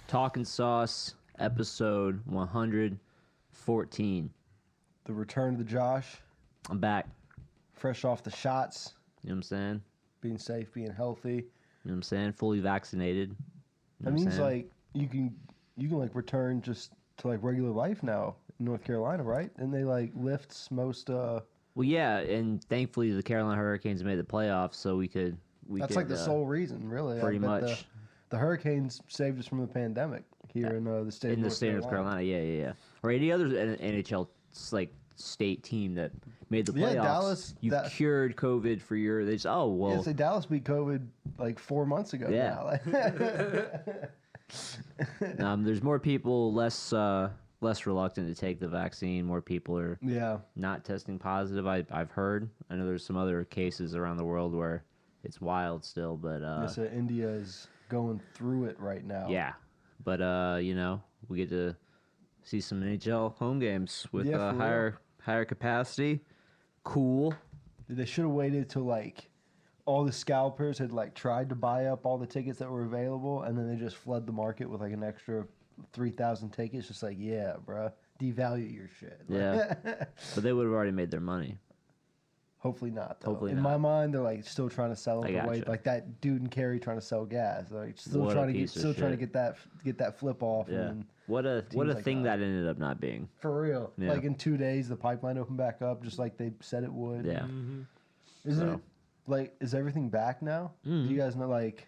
Talkin' Sauce, episode 114. The return of the Josh. I'm back. Fresh off the shots. You know what I'm saying? Being safe, being healthy. You know what I'm saying? Fully vaccinated. You know That means like you can like return just to like regular life now in North Carolina, right? And they like lifts most. Well, yeah, and thankfully the Carolina Hurricanes made the playoffs, so we could. That's like the sole reason, really. Pretty much. The Hurricanes saved us from the pandemic here in the state. In the state of North Carolina, yeah. Or any other NHL like state team that made the playoffs. Yeah, Dallas. You cured COVID for your. They just, Yeah, so Dallas beat COVID like 4 months ago. Yeah. Now. There's more people less reluctant to take the vaccine. More people are not testing positive. I've heard. I know there's some other cases around the world where it's wild still, but so India is going through it right now. Yeah, but we get to see some NHL home games with higher capacity. Cool. They should have waited till like all the scalpers had like tried to buy up all the tickets that were available, and then they just flood the market with like an extra 3,000 tickets. Just like, yeah, bruh, devalue your shit. Yeah, but they would have already made their money. Hopefully not, though. Hopefully in my mind, they're like still trying to sell it away, like that dude in Cary trying to sell gas. They're like still trying to get that flip off. Yeah. And what a thing that ended up not being. For real. Yeah. Like in 2 days, the pipeline opened back up, just like they said it would. Yeah. Mm-hmm. Is everything back now? Mm-hmm. Do you guys know like?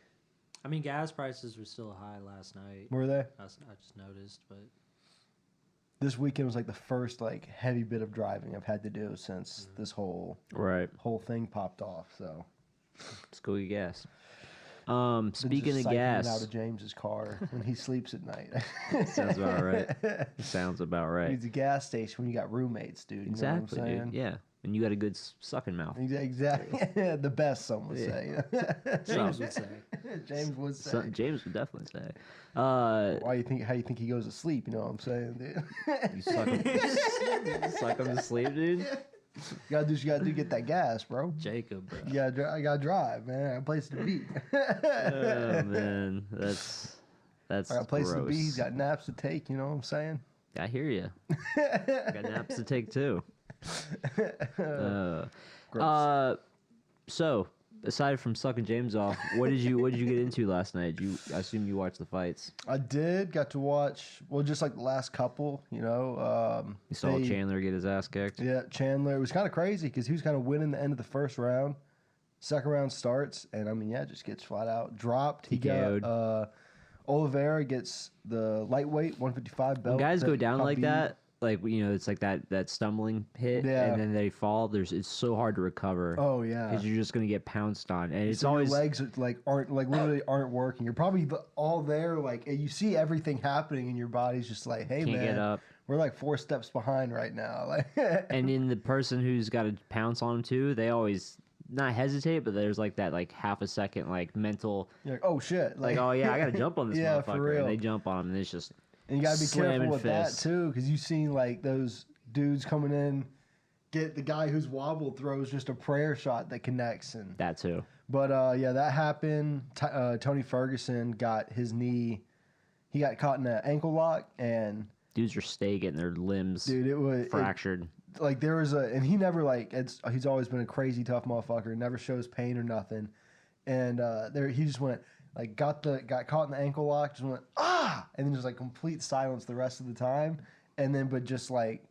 I mean, gas prices were still high last night. Were they? I just noticed, but this weekend was like the first like heavy bit of driving I've had to do since this whole thing popped off. So let's go get gas. Speaking of gas, out of James's car when he sleeps at night. Sounds about right. Sounds about right. It's a gas station when you got roommates, dude. You know what I'm saying? Dude. Yeah, and you got a good sucking mouth. Exactly. The best, some would say. James would say. James would say. James would definitely say. How you think he goes to sleep? You know what I'm saying, dude? You suck him to sleep, dude. You gotta do what you gotta do. Get that gas, bro. Jacob, bro. I gotta drive, man. I got a place to be. Oh man, that's. I got a place to be. He's got naps to take. You know what I'm saying? I hear you. Got naps to take too. So aside from sucking James off, what did you get into last night? I assume you watched the fights. I did. Got to watch. Well, just like the last couple. You know. You saw Chandler get his ass kicked. Yeah, Chandler. It was kind of crazy because he was kind of winning the end of the first round. Second round starts, and I mean, just gets flat out dropped. He got Oliveira gets the lightweight 155 belt. When guys go down like that, like, it's like that stumbling hit, and then they fall. It's so hard to recover. Oh yeah, because you're just gonna get pounced on, and it's so always your legs aren't literally aren't working. You're probably all there, like you see everything happening, and your body's just like, hey can't man, get up. We're like 4 steps behind right now. Like, and in the person who's got to pounce on him too, they always not hesitate, but there's like that like half a second like mental. You're like, oh shit, like oh yeah, I gotta jump on this yeah, motherfucker. For real. And they jump on him, and it's just. And you gotta be careful with fists. that too, because you've seen like those dudes coming in, get the guy who's wobbled throws just a prayer shot that connects, and that too. But that happened. Tony Ferguson got his knee. He got caught in an ankle lock, and dudes are getting their limbs. Dude, it was fractured. There was and he never he's always been a crazy tough motherfucker. Never shows pain or nothing, and he just went. Like got caught in the ankle lock, just went and then just like complete silence the rest of the time, and then but just like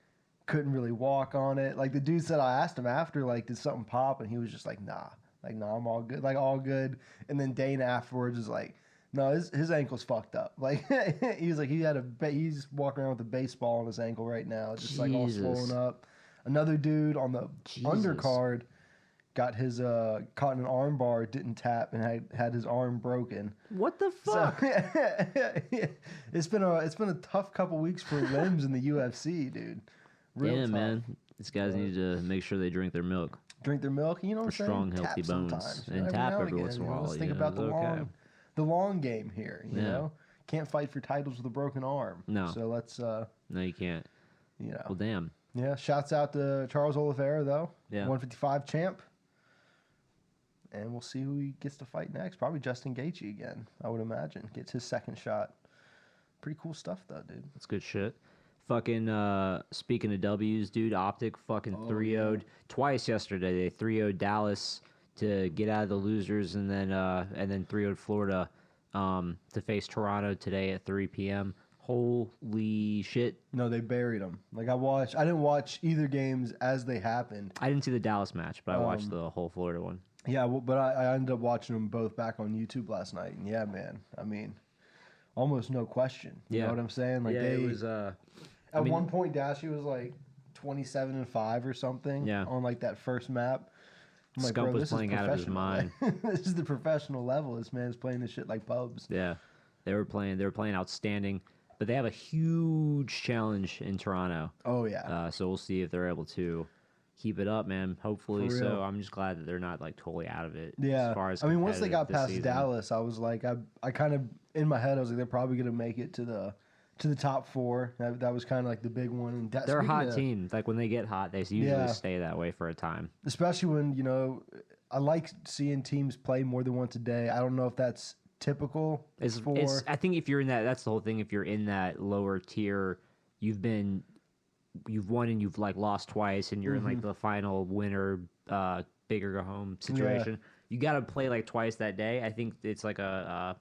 couldn't really walk on it. Like the dude said, I asked him after, like, did something pop, and he was just like, nah, I'm all good, like all good. And then Dane afterwards was like, no, his ankle's fucked up. Like he was like he's walking around with a baseball on his ankle right now, just like all swollen up. Another dude on the undercard. Got his caught in an arm bar, didn't tap, and had his arm broken. What the fuck? So, it's been a tough couple weeks for limbs in the UFC, dude. Real tough. Man. These guys need to make sure they drink their milk. You know what I'm saying? Strong, healthy bones. Sometimes, and tap every once in a while. Let's think about the long game here. You know, can't fight for titles with a broken arm. No. So let's. No, you can't. Well, damn. Yeah. Shouts out to Charles Oliveira though. Yeah. 155 champ. And we'll see who he gets to fight next. Probably Justin Gaethje again, I would imagine. Gets his second shot. pretty cool stuff though, dude. That's good shit. Fucking speaking of W's, dude, Optic fucking 3-0'd twice yesterday. They 3-0'd Dallas to get out of the losers, and then 3-0'd Florida to face Toronto today at 3 p.m. Holy shit! No, they buried them. Like I didn't watch either games as they happened. I didn't see the Dallas match, but I watched the whole Florida one. Yeah, well, but I ended up watching them both back on YouTube last night, and yeah, man, I mean, almost no question. You know what I'm saying? Like it was. At one point, Dashy was like 27-5 or something. Yeah. On like that first map. I'm like, Scump was playing out of his mind. This is the professional level. This man's playing this shit like pubs. Yeah, they were playing outstanding. But they have a huge challenge in Toronto. Oh yeah. So we'll see if they're able to keep it up, man. Hopefully so. I'm just glad that they're not like totally out of it. Yeah. As far as once they got past Dallas, I was like, I kind of in my head I was like, they're probably gonna make it to the top 4. That was kind of like the big one. And they're a hot team. Like when they get hot, they usually stay that way for a time. Especially when I like seeing teams play more than once a day. I don't know if that's typical. I think if you're in that's the whole thing. If you're in that lower tier, you've won and you've like lost twice, and you're in like the final winner, bigger go home situation. Yeah. You got to play like twice that day. I think it's like a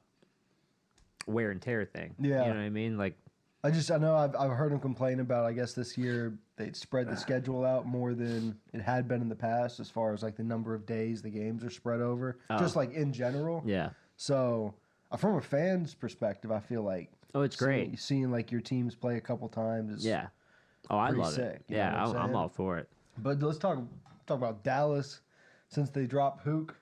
wear and tear thing. Yeah, you know what I mean. Like, I know I've heard him complain about. I guess this year they spread the schedule out more than it had been in the past, as far as like the number of days the games are spread over. Just like in general. Yeah. So, from a fan's perspective, I feel like it's great seeing like your teams play a couple times. I love sick, it. Yeah, I'm all for it. But let's talk about Dallas, since they dropped Hook,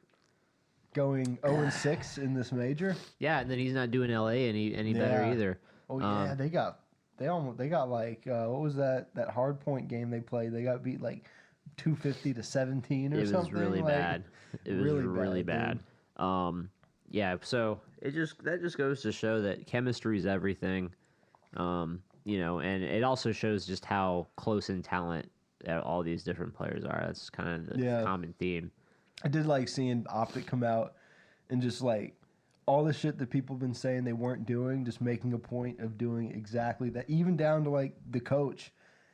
going 0-6 in this major. Yeah, and then he's not doing LA any better either. Oh yeah, they got like what was that hard point game they played? They got beat like 250-17 or something. It was really bad. It was really bad. Yeah, so that just goes to show that chemistry is everything. And it also shows just how close in talent all these different players are. That's kind of the common theme. I did like seeing Optic come out and just like all the shit that people have been saying they weren't doing, just making a point of doing exactly that, even down to like the coach.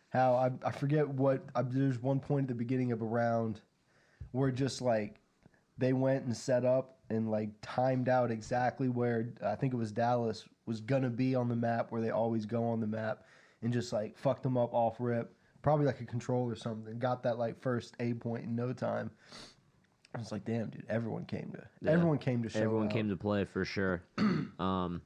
How I forget there's one point at the beginning of a round where just like they went and set up and like timed out exactly where I think it was Dallas was gonna be on the map, where they always go on the map, and just like fucked them up off rip, probably like a control or something. Got that like first A point in no time. I was like, damn, dude, everyone came to show. Everyone came to play for sure. I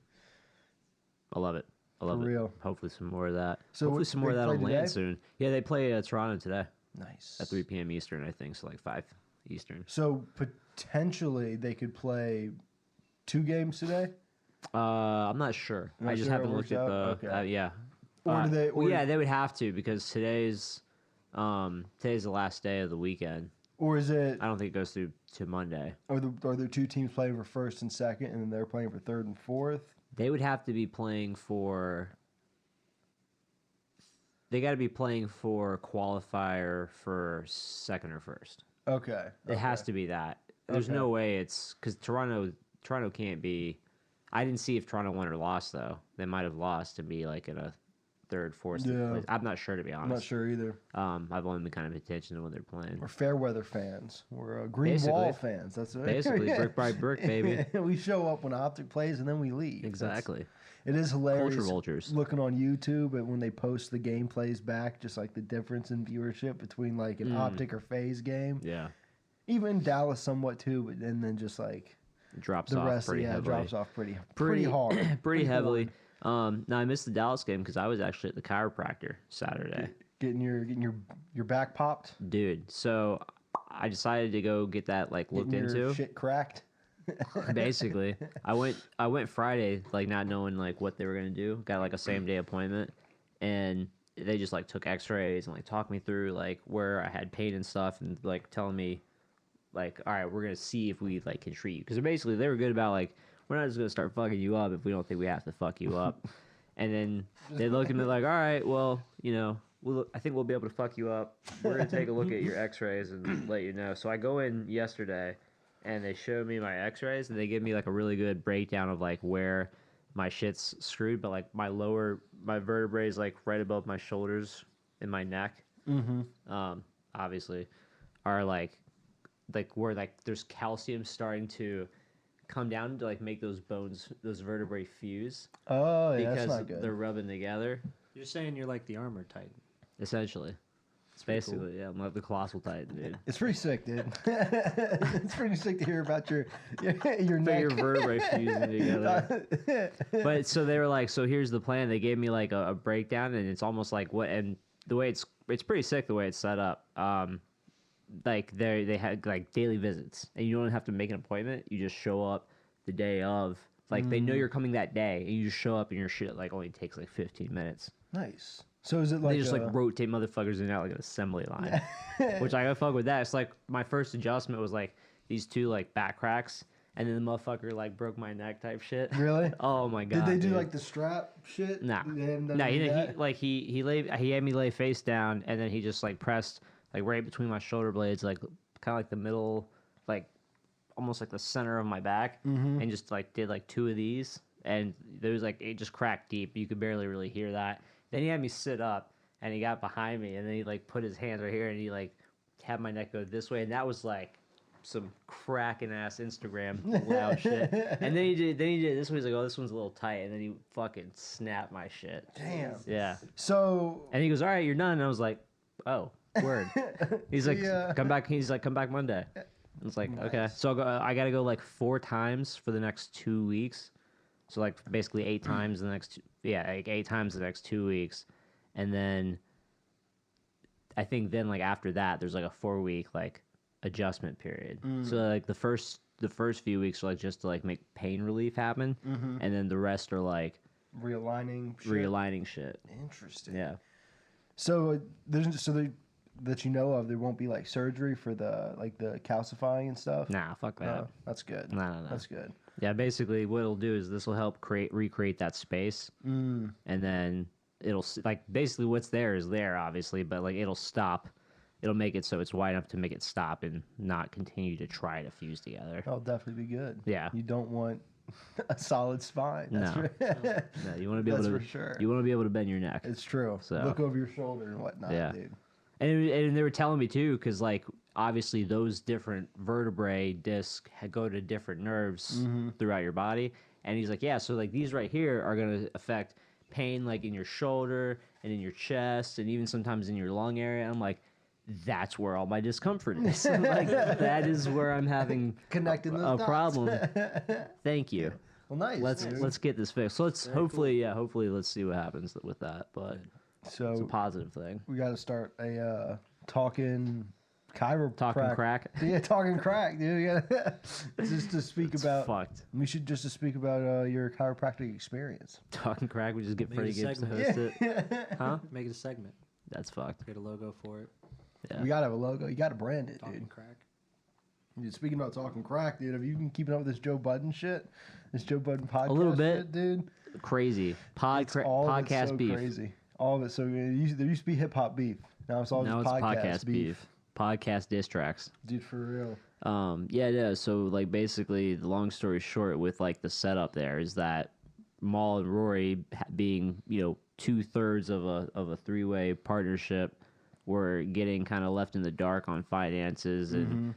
love it. I love it. Real. Hopefully some more of that. So hopefully some more of that will land soon. Yeah, they play Toronto today. Nice. At 3 p.m. Eastern, I think, so like 5 Eastern. So potentially they could play 2 games today? I'm not sure. I just haven't looked at the yeah. Or do they? Yeah, they would have to, because today's the last day of the weekend. Or is it? I don't think it goes through to Monday. Are there 2 teams playing for first and second, and then they're playing for third and fourth? They would have to be playing for. They got to be playing for qualifier for second or first. Okay. It has to be that. There's no way it's because Toronto can't be. I didn't see if Toronto won or lost though. They might have lost to be like in a third, fourth place. I'm not sure, to be honest. I'm not sure either. I've only been kind of paying attention to when they're playing. We're fair weather fans. We're green wall fans. That's what basically brick by brick, baby. We show up when Optic plays and then we leave. Exactly. It is hilarious. Culture vultures. Looking on YouTube and when they post the gameplays back, just like the difference in viewership between like an Optic or FaZe game. Yeah. Even Dallas somewhat too, but then just like drops the off rest, pretty heavily. Drops off pretty hard. pretty heavily. Now I missed the Dallas game because I was actually at the chiropractor Saturday. Getting your back popped, dude. So I decided to go get that like looked into. Shit cracked. Basically, I went Friday like not knowing like what they were gonna do. Got like a same day appointment, and they just like took X-rays and like talked me through like where I had pain and stuff, and like telling me like, all right, we're gonna see if we like can treat you, because basically they were good about like, we're not just gonna start fucking you up if we don't think we have to fuck you up. And then they looked at me like, all right, well, I think we'll be able to fuck you up. We're gonna take a look at your X-rays and let you know. So I go in yesterday, and they show me my X-rays, and they give me like a really good breakdown of like where my shit's screwed, but like my vertebrae is like right above my shoulders and my neck. Obviously, are like where like there's calcium starting to come down to like make those vertebrae fuse. Oh, yeah, that's because not good. they're rubbing together. You're saying you're like the armor titan. Essentially. It's basically, cool. Yeah, I'm like the colossal titan, dude. It's pretty sick, dude. It's pretty sick to hear about your neck. Your vertebrae fusing together. But so they were like, so here's the plan. They gave me like a breakdown, and it's almost like and the way it's pretty sick the way it's set up. Like they had like daily visits, and you don't have to make an appointment. You just show up the day of. Like they know you're coming that day, and you just show up, and your shit like only takes like 15 minutes. Nice. So is it like they just like rotate motherfuckers in and out like an assembly line, which I gotta fuck with that. It's like my first adjustment was like these 2 like back cracks, and then the motherfucker like broke my neck type shit. Really? Oh my god! Did they do like the strap shit? Nah, he had me lay face down, and then he just like pressed like right between my shoulder blades, like kind of like the middle, like almost like the center of my back, and just like did like 2 of these, and there was like it just cracked deep. You could barely really hear that. Then he had me sit up, and he got behind me, and then he like put his hands right here, and he like had my neck go this way, and that was like some cracking ass Instagram loud shit. And then he did this one. He's like, oh, this one's a little tight, and then he fucking snapped my shit. Damn. Yeah. So. And he goes, all right, you're done. And I was like, oh, word. He's like, come back. He's like, come back Monday. I was like, nice. Okay. So I got to go like 4 times for the next 2 weeks. So like basically 8 times the next, like 8 times the next 2 weeks, and then I think then like after that there's like a 4-week like adjustment period. So like the first few weeks are like just to like make pain relief happen, and then the rest are like realigning shit. Interesting. Yeah. So that you know of, there won't be like surgery for the calcifying and stuff. Nah, fuck that. No, that's good. No. That's good. Yeah, basically what it'll do is this will help recreate that space, and then it'll like basically what's there is there obviously, but like it'll stop. It'll make it so it's wide enough to make it stop and not continue to try to fuse together. That'll definitely be good. Yeah, you don't want a solid spine. That's no, you want to be able to. That's for sure. You want to be able to bend your neck. It's true. So look over your shoulder and whatnot, dude. And they were telling me too, because like obviously those different vertebrae discs go to different nerves throughout your body, and he's like, yeah, so like these right here are gonna affect pain like in your shoulder and in your chest and even sometimes in your lung area. I'm like, that's where all my discomfort is. Like that is where I'm having connecting a problem. Thank you. Well, nice. Let's get this fixed. So let's hopefully let's see what happens with that. But so it's a positive thing. We got to start a talking crack. Yeah, talking crack, dude. Yeah. Just to speak about. Fucked. We should just to speak about your chiropractic experience. Talking crack. We just get Freddie Gibbs to host it. Huh? Make it a segment. That's fucked. Get a logo for it. Yeah. We gotta have a logo. You gotta brand it, Talking dude. Crack. Dude, speaking about talking crack, dude, have you been keeping up with this Joe Budden shit? This Joe Budden podcast, a little bit, shit, dude. Crazy podcast so beef. Crazy. All of it. So there used to be hip hop beef. Now it's all just podcast beef. Podcast diss tracks. Dude, for real. Yeah. So like basically, the long story short, with like the setup there is that Maul and Rory being 2/3 of a 3-way partnership. Were getting kind of left in the dark on finances and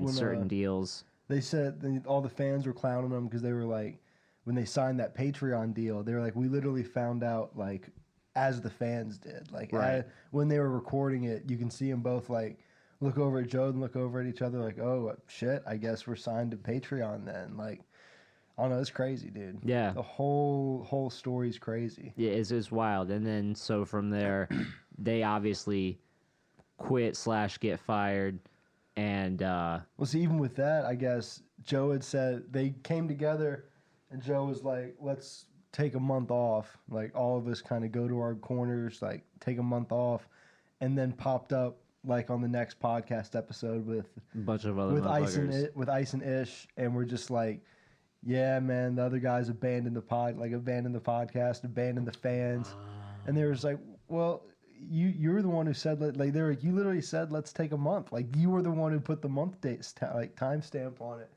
certain deals. They said all the fans were clowning them because they were like, when they signed that Patreon deal, they were like, we literally found out like as the fans did. Like when they were recording it, you can see them both like look over at Joe and look over at each other like, oh shit, I guess we're signed to Patreon then. Like, I don't know, it's crazy, dude. Yeah, the whole story's crazy. Yeah, it's wild. And then so from there, they obviously quit / get fired, and well, see, even with that, I guess Joe had said they came together, and Joe was like, "Let's take a month off. Like all of us kind of go to our corners, like take a month off," and then popped up like on the next podcast episode with a bunch of other with Ice and Ish, and we're just like, "Yeah, man, the other guys abandoned the podcast, abandoned the fans," and they was like, "Well." You're the one who said like you literally said let's take a month, like you were the one who put the month date timestamp on it.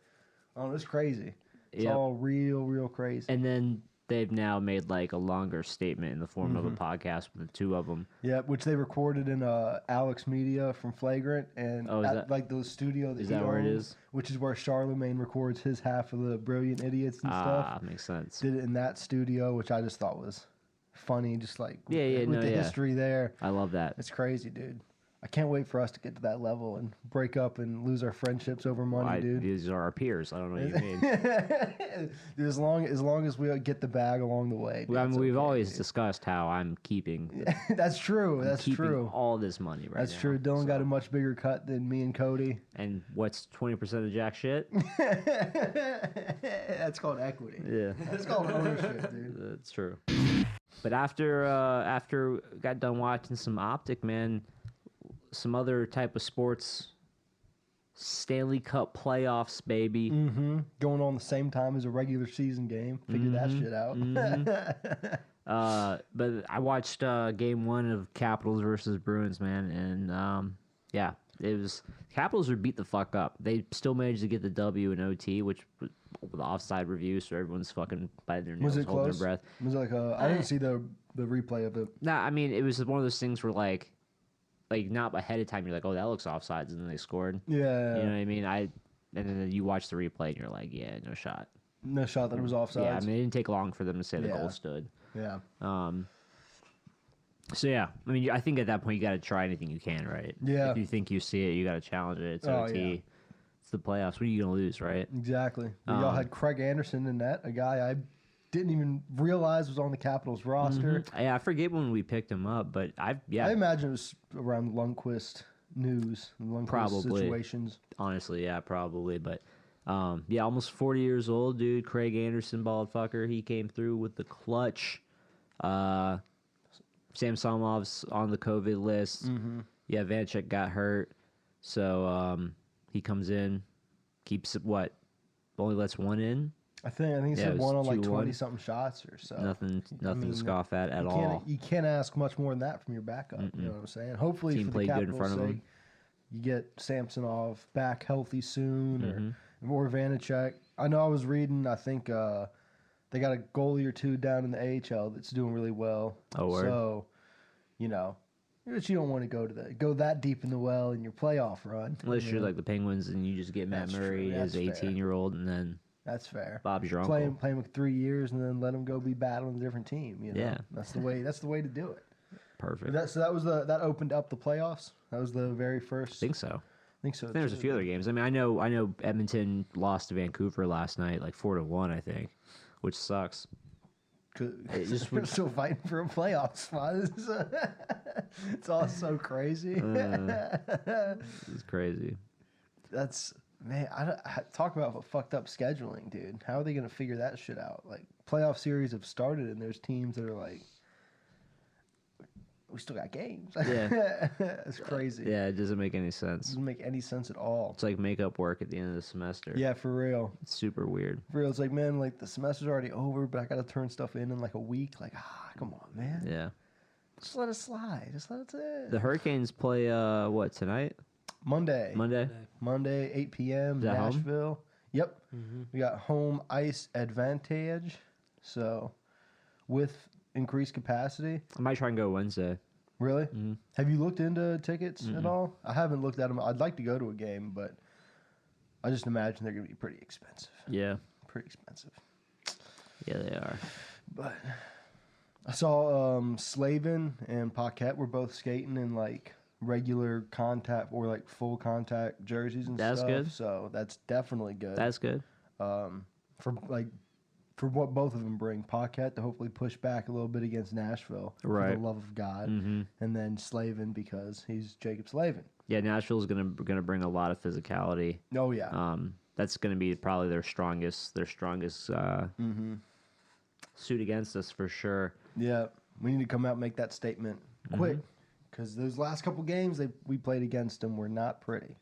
Oh, it's crazy. It's all real crazy. And then they've now made like a longer statement in the form of a podcast with the two of them. Yeah, which they recorded in Alex Media from Flagrant, and like the studio that is he that where it owns, is? which is where Charlemagne records his half of the Brilliant Idiots and stuff. Ah, makes sense. Did it in that studio, which I just thought was funny, just like with the yeah. history there. I love that. It's crazy, dude. I can't wait for us to get to that level and break up and lose our friendships over money, dude. These are our peers. I don't know what you mean. Dude, as long as we get the bag along the way. Dude, I mean, we've always discussed how I'm keeping. That's true. That's true. All this money right now. That's true. Dylan got a much bigger cut than me and Cody. And what's 20% of jack shit? That's called equity. Yeah. That's called ownership, dude. That's true. But after got done watching some Optic, man, some other type of sports, Stanley Cup playoffs, baby. Mm-hmm. Going on the same time as a regular season game. Figure that shit out. But I watched game 1 of Capitals versus Bruins, man, and yeah, it was Capitals were beat the fuck up. They still managed to get the W in OT, which was with offside review, so everyone's fucking biting their nails, holding their breath. Was it like I didn't see the replay of it. Nah, I mean it was one of those things where like not ahead of time you're like, oh, that looks offsides, and then they scored. Yeah. You know what I mean? And then you watch the replay and you're like, yeah, no shot. No shot that it was offsides. Yeah, I mean it didn't take long for them to say the goal stood. Yeah. So yeah, I mean I think at that point you got to try anything you can, right? Yeah. If you think you see it, you got to challenge it. It's OT. Yeah. It's the playoffs. What are you gonna lose, right? Exactly. Y'all had Craig Anderson in net, a guy I didn't even realize was on the Capitals roster. Mm-hmm. Yeah, I forget when we picked him up, but I imagine it was around Lundqvist news, Lundqvist situations. Honestly, yeah, probably. But yeah, almost 40 years old, dude. Craig Anderson, bald fucker. He came through with the clutch. Sam Somov's on the COVID list. Mm-hmm. Yeah, Vanchek got hurt, so he comes in, keeps it only lets one in. I think he said one on like 20-something shots or so. Nothing to scoff at all. You can't ask much more than that from your backup. You know what I'm saying? Hopefully, Team for played the good in front Capitals' of sake, him. you get Samsonov back healthy soon, or Vanacek. I know I was reading. I think they got a goalie or two down in the AHL that's doing really well. Oh, word. So, but you don't want to go that deep in the well in your playoff run. Unless you're like the Penguins and you just get Matt Murray as 18-year-old and then that's fair. Bob's your play uncle. him 3 years and then let him go be battling a different team. Yeah, that's the way. That's the way to do it. Perfect. That opened up the playoffs. That was the very first. I think so. I think so. There's a few other games. I mean, I know Edmonton lost to Vancouver last night, like 4-1, I think, which sucks. We're still fighting for a playoff spot. It's all so crazy. It's crazy. Man, talk about fucked up scheduling, dude. How are they going to figure that shit out? Like, playoff series have started, and there's teams that are like, we still got games. Yeah. It's crazy. Yeah, it doesn't make any sense. It doesn't make any sense at all. It's like makeup work at the end of the semester. Yeah, for real. It's super weird. For real, it's like, man, like, the semester's already over, but I got to turn stuff in like a week. Like, come on, man. Yeah. Just let it slide. Just let it sit. The Hurricanes play, tonight? Monday, 8 p.m. Is that Nashville. home? Yep. We got home ice advantage. So, with increased capacity. I might try and go Wednesday. Really? Mm-hmm. Have you looked into tickets at all? I haven't looked at them. I'd like to go to a game, but I just imagine they're going to be pretty expensive. Yeah. Pretty expensive. Yeah, they are. But I saw Slavin and Paquette were both skating in like regular contact or like full contact jerseys and stuff. That's good. So that's definitely good. That's good. For what both of them bring, Paquette to hopefully push back a little bit against Nashville for the love of God, and then Slavin because he's Jacob Slavin. Yeah, Nashville's gonna bring a lot of physicality. Oh yeah. That's gonna be probably their strongest suit against us for sure. Yeah, we need to come out and make that statement quick because those last couple games we played against them were not pretty.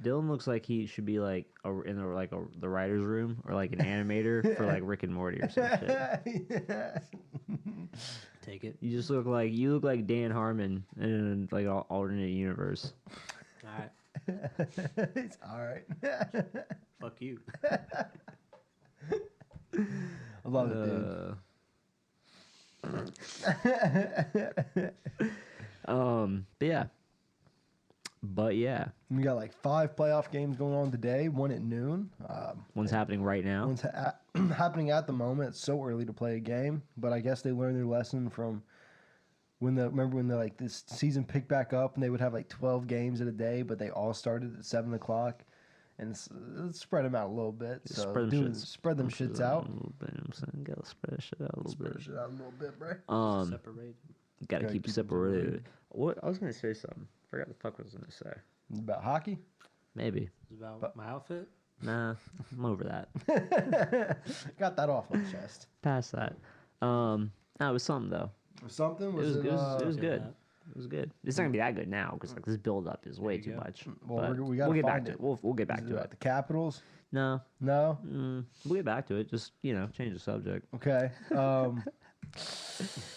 Dylan looks like he should be like in the writer's room or like an animator for like Rick and Morty or some shit. Take it. You look like Dan Harmon in like an alternate universe. All right. It's all right. Fuck you. I love it, dude. But yeah. We got like 5 playoff games going on today. One at noon. One's happening right now. One's happening at the moment. It's so early to play a game, but I guess they learned their lesson from remember when like this season picked back up and they would have like 12 games in a day, but they all started at 7 o'clock. And let's spread them out a little bit. So spread them shits out. A little bit. I'm saying, gotta spread shit out a little bit. Spread shit out a little bit, bro. Separated. Gotta keep it separated. What I was gonna say something. Forgot the fuck what I was gonna say. About hockey? Maybe. It's about my outfit. Nah, I'm over that. Got that off my chest. Past that. No, it was something though. Something It was good. Yeah. It was good. It's not gonna be that good now because like this build up is way too much. Well, But we gotta we'll get back find to it. it. We'll get back Is it to about it. the Capitals? No, No? we'll get back to it. Just change the subject. Okay.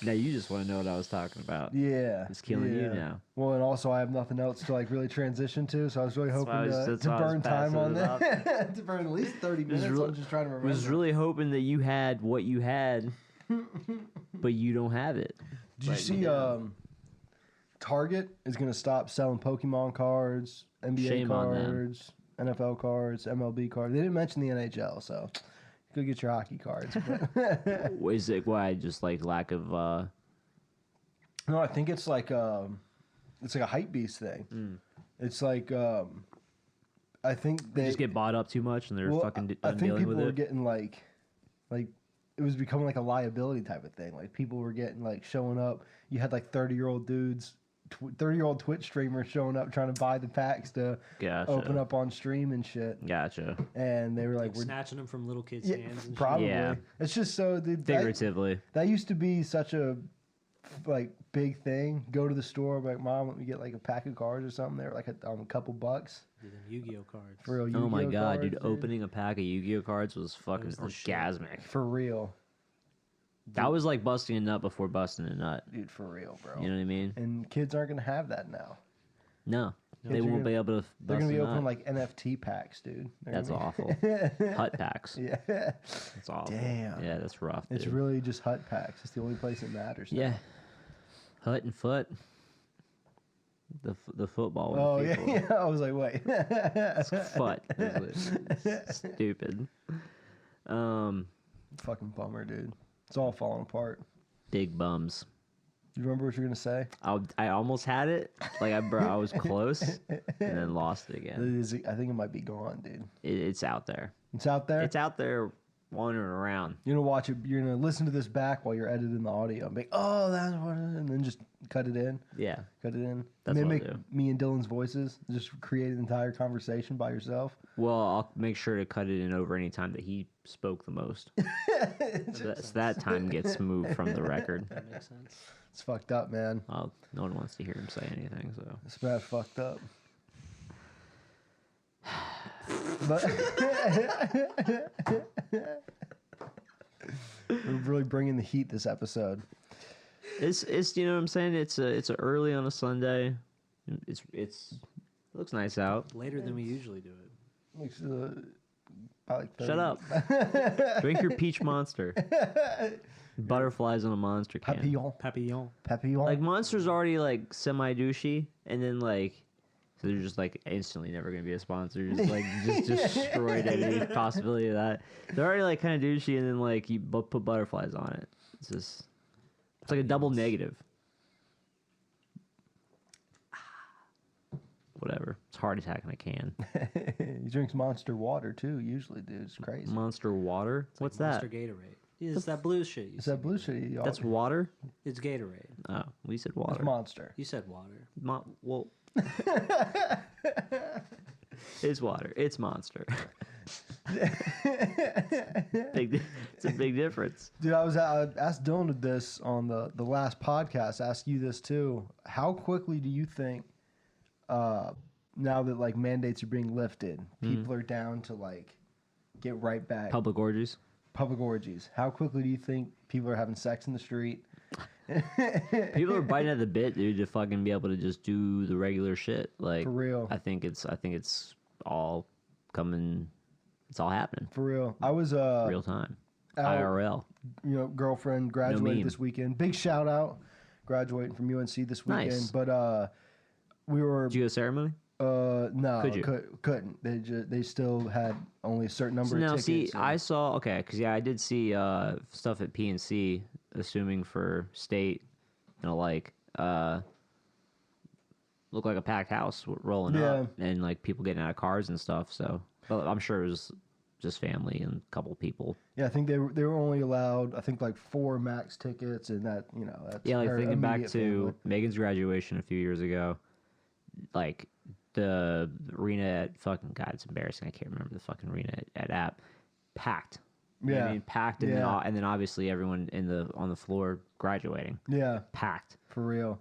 Now you just want to know what I was talking about. Yeah. It's killing you yeah. now. Well, and also I have nothing else to like really transition to, so I was really hoping why I was- to that's why I was burn time on passing it that. To burn at least 30 minutes. I'm just trying to I remember. was really hoping that you had what you had, but you don't have it. Did you see Target is going to stop selling Pokemon cards, NBA Shame on them. cards, NFL cards, MLB cards. They didn't mention the NHL, so go get your hockey cards. But Is it why just like lack of? no, I think it's like a hype beast thing. It's like I think They just get bought up too much and they're fucking I think dealing people with were it. getting like it was becoming like a liability type of thing. Like people were getting like showing up. You had like 30-year-old dudes, 30-year-old Twitch streamers showing up trying to buy the packs to Gotcha. open up on stream and shit. Gotcha. And they were like, Like snatching them from little kids' yeah, hands and probably. Yeah. It's just so dude, Figuratively. that used to be such a like big thing. Go to the store, like, Mom, let me get like a pack of cards or something. They were like a couple bucks. shit. Them Yu-Gi-Oh cards. For real. Yu-Gi-Oh Oh my god, cards, dude! Opening a pack of Yu-Gi-Oh cards was fucking was the shit. orgasmic. For real. That was like busting a nut before busting a nut. Dude, for real, bro. You know what I mean? And kids aren't going to have that now. No, they Kids are won't gonna- be able to. They're Bust going to be a opening nut. like NFT packs, dude. They're That's gonna awful. Hut packs. Yeah. That's awful. Damn. Yeah, that's rough. It's dude. really just hut packs. It's the only place that matters. now. Yeah. Hut and foot. The football. one, Oh, yeah, people. yeah. I was like, wait. It's foot. It's stupid. Fucking bummer, dude. It's all falling apart. Big bums. You remember what you were going to say? I almost had it. Like I was close, and then lost it again. I think it might be gone, dude. It's out there. It's out there. It's out there, wandering around. You're gonna watch it. You're gonna listen to this back while you're editing the audio. And be like, oh, that's what, and then just cut it in. Yeah. Cut it in. That's what I'll Mimic do. me and Dylan's voices. Just create an entire conversation by yourself. Well, I'll make sure to cut it in over any time that he spoke the most. so that time gets moved from the record. That makes sense. It's fucked up, man. Well, no one wants to hear him say anything, so. It's bad fucked up. But we're really bringing the heat this episode. It's you know what I'm saying. It's early on a Sunday. It looks nice out. Later than we usually do it. Makes about like 30. Shut up. Drink your peach monster. Butterflies on a monster can. Papillon. Papillon. Papillon. Like Monster's already like semi douchey, and then like so they're just like instantly never gonna be a sponsor. Just like just destroyed any possibility of that. They're already like kind of douchey, and then like you put butterflies on it. It's like a double negative. Whatever. It's heart attack in a can. He drinks Monster water too. Usually, dude, it's crazy. Monster water. It's What's like that? Monster Gatorade. Yeah, it's that blue shit. It's that blue shit. That's water. It's Gatorade. Oh, we said water. It's Monster. You said water. Well, it's water. It's Monster. It's a big difference. Dude, I asked Dylan this on the last podcast. Ask you this too. How quickly do you think, now that like mandates are being lifted, people are down to like get right back Public orgies. public orgies? How quickly do you think people are having sex in the street? People are biting at the bit, dude, to fucking be able to just do the regular shit. Like For real. I think it's all coming. It's all happening. For real. I was Real time. IRL. Girlfriend graduated this weekend. Big shout out, graduating from UNC this weekend. Nice. But we were. Did you go to ceremony? No, couldn't. They still had only a certain number of tickets. See, I saw because I did see stuff at PNC, assuming for state and like looked like a packed house rolling up and like people getting out of cars and stuff. So, but I'm sure it was just family and a couple people. Yeah, I think they were only allowed like 4 max tickets, and that's like thinking back to Megan's graduation a few years ago, like the arena at fucking God, it's embarrassing. I can't remember the fucking arena at App, packed. You know what I mean, packed, and then obviously everyone on the floor graduating. Yeah, packed for real.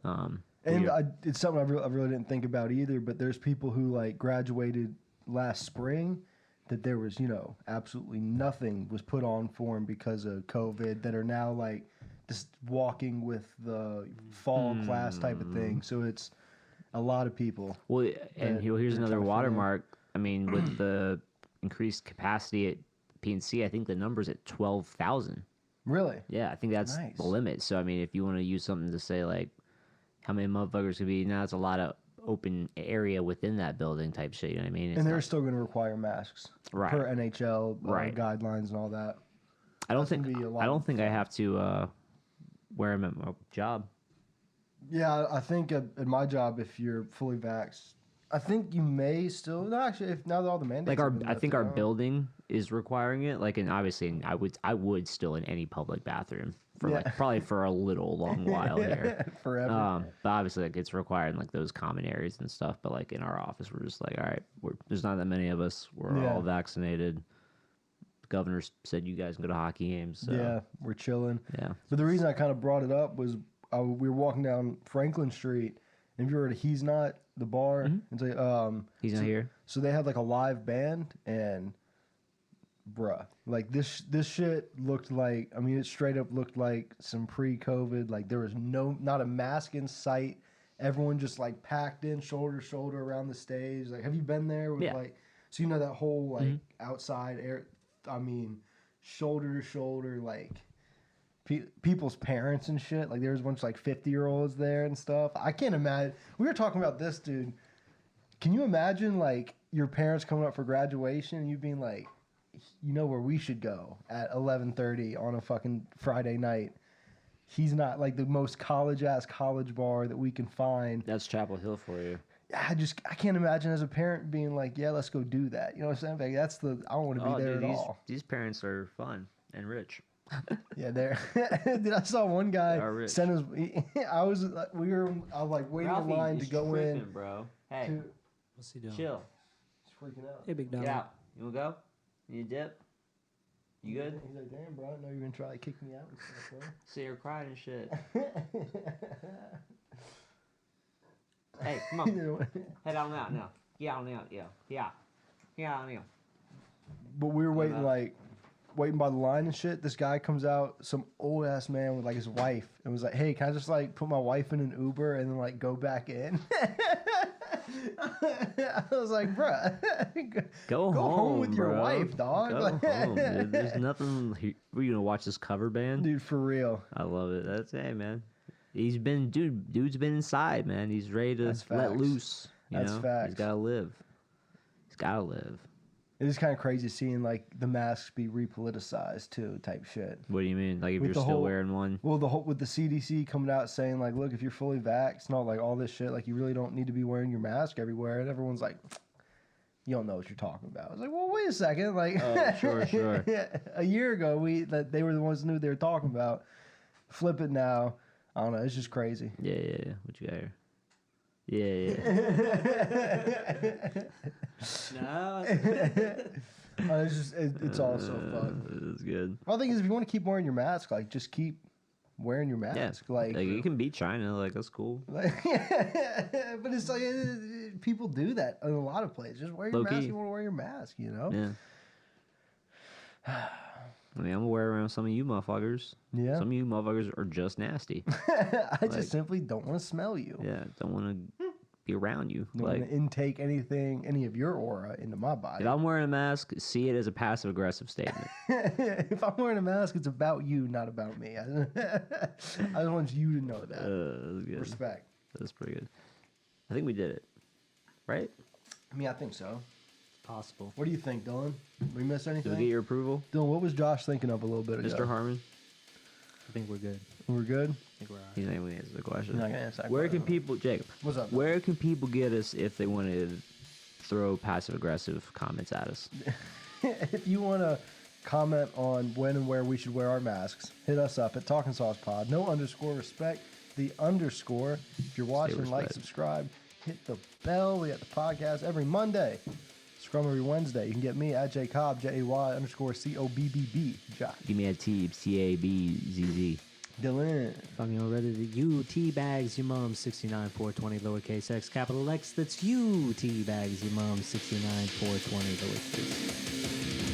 And it's something I really didn't think about either. But there's people who like graduated last spring that there was absolutely nothing was put on for them because of COVID that are now like just walking with the fall class type of thing. So it's a lot of people. Well, and here's another watermark. I mean, with the increased capacity at PNC, I think the number's at 12,000. Really? Yeah, I think that's nice. The limit. So I mean, if you want to use something to say like how many motherfuckers could be, now it's a lot of open area within that building type shit. You know what I mean? And they're still going to require masks, right? Per NHL guidelines and all that. I don't think I have to wear them at my job. Yeah, I think at my job, if you're fully vaxxed, I think you may still. No, actually, if now that all the mandates, like I think our building is requiring it. Like, and obviously, I would still in any public bathroom for like probably for a long while here, forever. But obviously, like it's required in like those common areas and stuff. But like in our office, we're just like, all right, there's not that many of us. We're all vaccinated. The governor said you guys can go to hockey games. So. Yeah, we're chilling. Yeah. But the reason I kind of brought it up was we were walking down Franklin Street, and if you were at He's Not, the bar, and He's Not Here. So they had like a live band, and bruh, like this shit looked like, I mean, it straight up looked like some pre-COVID. Like there was not a mask in sight. Everyone just like packed in shoulder to shoulder around the stage. Like, have you been there? With like, so that whole like outside air. I mean, shoulder to shoulder, like. People's parents and shit. Like there was a bunch of like 50-year-olds there and stuff. I can't imagine. We were talking about this, dude. Can you imagine like your parents coming up for graduation and you being like, where we should go at 11:30 on a fucking Friday night? He's Not, like the most college bar that we can find. That's Chapel Hill for you. I can't imagine as a parent being like, yeah, let's go do that. You know what I'm saying? Like, I don't want to be there at all. These parents are fun and rich. Yeah, there. Dude, I saw one guy send his. I was like waiting in line to go in. Bro. Hey, what's he doing? Chill. He's freaking out. Hey, big dog. Yeah. You wanna go? You dip? You good? He's like, damn, bro, I know you're gonna try to kick me out and stuff, bro. See, you're crying and shit. Hey, come on. Head on out now. Yeah, on out. Yeah, on out. But we were waiting by the line and shit. This guy comes out, some old ass man with like his wife, and was like, "Hey, can I just like put my wife in an Uber and then like go back in?" I was like, "Bruh, go home with your wife, dog." Go home, dude. There's nothing. We're gonna watch this cover band, dude. For real, I love it. Hey, man. Dude's been inside, man. He's ready to let loose. That's facts. He's gotta live. It is kind of crazy seeing like the masks be repoliticized too, type shit. What do you mean? Like if you're still wearing one? Well, with the CDC coming out saying like, look, if you're fully vaxxed, not like all this shit, like you really don't need to be wearing your mask everywhere, and everyone's like, you don't know what you're talking about. I was like, well, wait a second, like, sure. A year ago they were the ones who knew what they were talking about. Flip it now. I don't know. It's just crazy. Yeah. What you got here? Yeah. No. It's all so fun. It's good. Well, the thing is, if you want to keep wearing your mask, like just keep wearing your mask. Yeah. Like you can beat China. Like that's cool. But it's like people do that in a lot of places. Just wear your mask. You want to wear your mask, Yeah. I mean, I'm aware around some of you motherfuckers. Yeah. Some of you motherfuckers are just nasty. I just simply don't want to smell you. Yeah, don't want to be around you. Don't want to intake any of your aura into my body. If I'm wearing a mask, see it as a passive aggressive statement. If I'm wearing a mask, it's about you, not about me. I just want you to know that. That's good. Respect. That's pretty good. I think we did it, right? I mean, I think so. Possible. What do you think, Dylan? Did we miss anything? Did we get your approval? Dylan, what was Josh thinking of a little bit ago? Mr. Harmon? I think we're good. We're good? I think we're all He's right. not even answer the question. You're not gonna answer that Where question. can people, Jacob? What's up? Where can people get us if they want to throw passive aggressive comments at us? If you want to comment on when and where we should wear our masks, hit us up at Talkin' Sauce Pod. No underscore respect. The underscore. If you're watching, like, respect. subscribe, hit the bell. We got the podcast every Monday. Scrum every Wednesday. You can get me at JCobb, JAY_COBBB. Josh. Give me a T, CABZZ. Dylan. If I'm ready to you, T-Bags, your mom, 69420, lowercase x, capital X. That's you, T-Bags, your mom, 69420, lowercase.